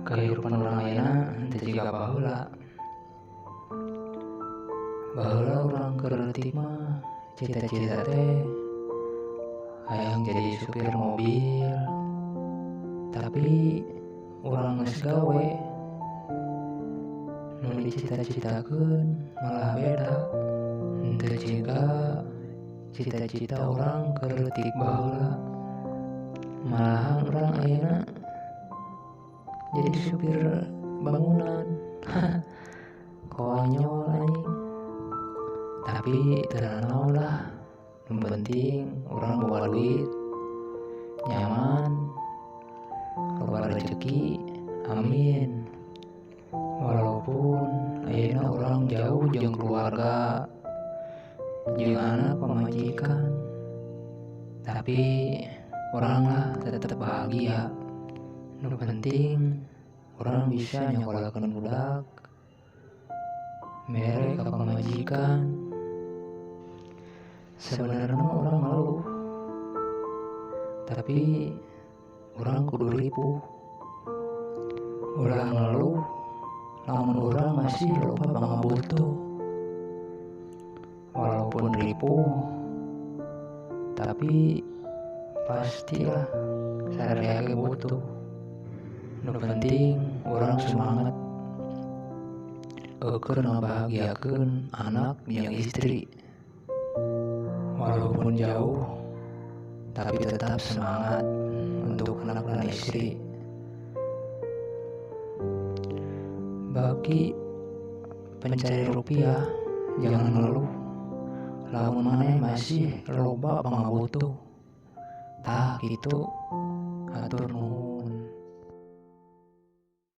Kehidupan urang ayeuna teu jiga baheula urang keur leutik mah cita-cita teh hayang jadi supir mobil, tapi urang geus gawe nu dicita-citakeun malah beda. Henteu jiga cita-cita urang keur leutik baheula, malahan urang ayeuna jadi supir bangunan. Konyol anjing. Tapi teu naon lah, nu penting urang boga duit, nyaman, loba rezeki, amin. Walaupun ayeuna urang jauh jeung keluarga, jeung anak pamajikan, tapi urang lah tetep bahagia. Nu penting urang bisa nyokolakeun budak, mere ka pamajikan. Sebenarnya urang ngeluh, tapi urang kudu ripuh. Urang ngeluh lamun urang masih loba pangabutuh. Walaupun ripuh, tapi pastilah sadaya ge butuh. Nu penting urang semangat keur ngabahagiakeun anak jeung istri. Walaupun jauh, tapi tetap semangat untuk anak dan istri. Bagi pencari rupiah, jangan ngeluh. Lamun maneh masih loba pangabutuh. Tah kitu, hatur nuhun.